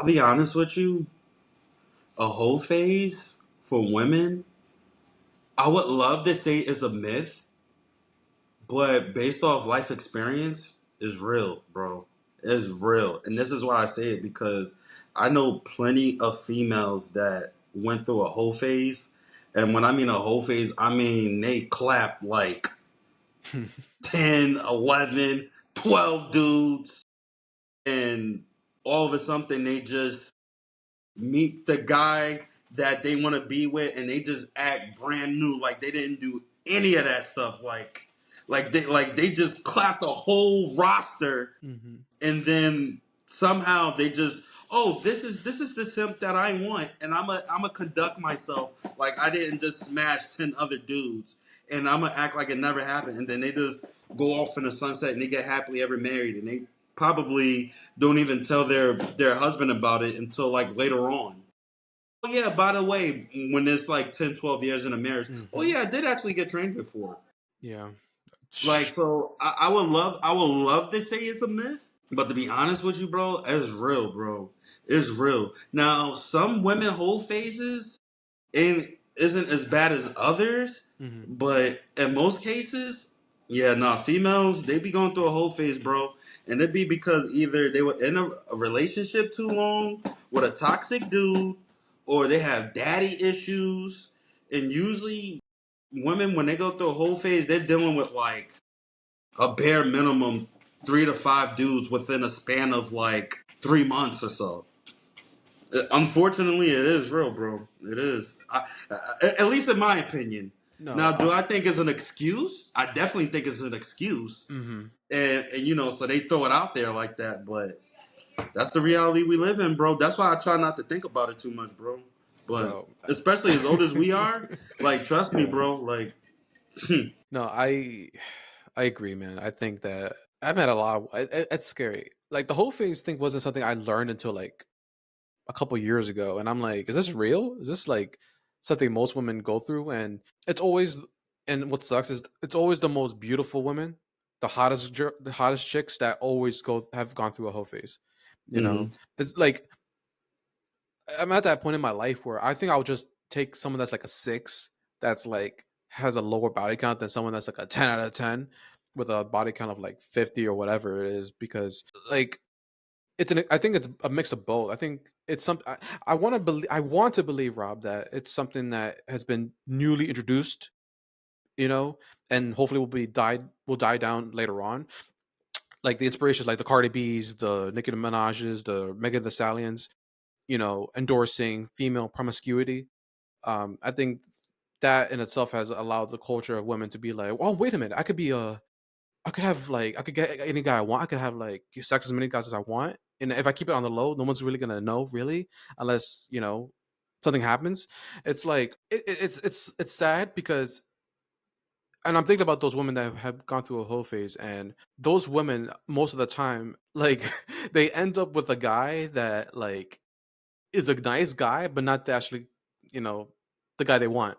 I'll be honest with you. A whole phase for women, I would love to say is a myth, but based off life experience, is real, bro. It's real. And this is why I say it because I know plenty of females that went through a whole phase. And when I mean a whole phase, I mean they clap like 10, 11, 12 dudes. And all of a sudden they just meet the guy that they want to be with and they just act brand new like they didn't do any of that stuff like they just clapped a whole roster Mm-hmm. and then somehow they just this is the simp that I want and I'm a conduct myself like I didn't just smash 10 other dudes and I'm gonna act like it never happened and then they just go off in the sunset and they get happily ever married and they probably don't even tell their husband about it until like later on. Oh yeah, by the way, when it's like 10, 12 years in a marriage, oh Mm-hmm. yeah, I did actually get trained before. Yeah. Like so I would love to say it's a myth, but to be honest with you, bro, it's real, bro. It's real. Now, some women whole phases and isn't as bad as others, Mm-hmm. but in most cases, yeah, nah, females they be going through a whole phase, bro, and it be because either they were in a relationship too long with a toxic dude, or they have daddy issues, and usually women when they go through a whole phase, they're dealing with like a bare minimum 3 to 5 dudes within a span of like 3 months or so. Unfortunately, it is real, bro. It is. At least in my opinion. No. Now, do I think it's an excuse? I definitely think it's an excuse, Mm-hmm. and so they throw it out there like that. But that's the reality we live in, bro. That's why I try not to think about it too much, bro. But Bro. especially as old as we are, like trust me, Yeah. bro. Like, No, I agree, man. I think that I've had a lot. It's scary. Like the whole phase thing wasn't something I learned until like a couple years ago, and I'm like, is this real? Is this like something most women go through? And it's always, and what sucks is it's always the most beautiful women, the hottest chicks that always go have gone through a whole phase. You know, mhm. it's like I'm at that point in my life where I think I'll just take someone that's like a 6, that's like has a lower body count than someone that's like a 10 out of 10 with a body count of like 50 or whatever it is, because like I think it's a mix of both. I think it's some I want to believe, Rob, that it's something that has been newly introduced, you know, and hopefully will die down later on. Like the inspirations like the Cardi B's, the Nicki Minaj's, the Megan Thee Stallions, you know, endorsing female promiscuity. I think that in itself has allowed the culture of women to be like, oh, wait a minute, I could have like, I could get any guy I want. I could have like sex as many guys as I want, and if I keep it on the low, no one's really gonna know, really, unless you know something happens. It's like it's sad because, and I'm thinking about those women that have gone through a whole phase, and those women most of the time, like, they end up with a guy that like is a nice guy, but not actually, you know, the guy they want.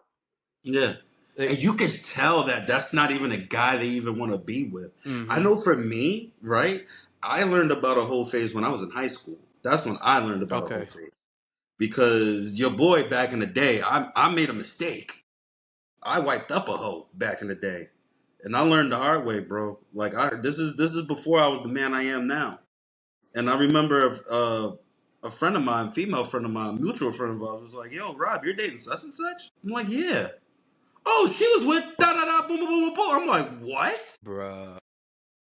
Yeah. They, And you can tell that that's not even a guy they even want to be with. I mm-hmm. know for me, right? I learned about a whole phase when I was in high school. That's when I learned about a whole Okay. phase. Because your boy back in the day, I made a mistake. I wiped up a hoe back in the day. And I learned the hard way, bro. Like this is before I was the man I am now. And I remember a friend of mine, female friend of mine, mutual friend of ours, was like, "Yo, Rob, you're dating such and such." I'm like, "Yeah." Oh, she was with da da da boom boom boom boom boom. I'm like, what? Bruh.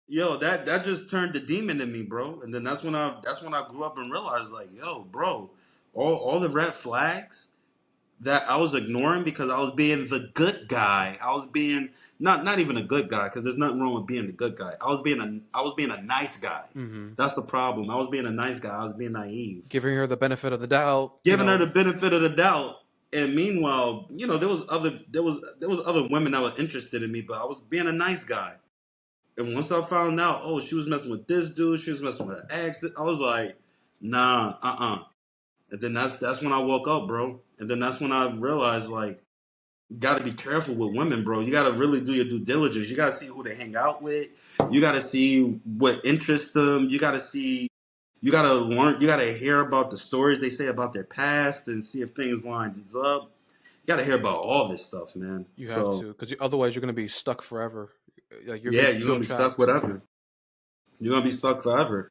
Yo, that just turned the demon in me, bro. And then that's when I grew up and realized, like, yo, bro, all the red flags that I was ignoring because I was being the good guy. I was being not even a good guy because there's nothing wrong with being the good guy. I was being a nice guy. Mm-hmm. That's the problem. I was being a nice guy. I was being naive, Giving her the benefit of the doubt, you giving her know. the benefit of the doubt. And meanwhile, there was other women that were interested in me, but I was being a nice guy. And once I found out, oh, she was messing with this dude, she was messing with her ex, I was like, nah, And then that's when I woke up, bro. And then that's when I realized, like, you got to be careful with women, bro. You got to really do your due diligence. You got to see who they hang out with. You got to see what interests them. You gotta learn. You gotta hear about the stories they say about their past and see if things lines up. You gotta hear about all this stuff, man. You have So to, because otherwise you're gonna be stuck forever. Like yeah, you you're feel gonna be stuck trapped. whatever. You're gonna be stuck forever.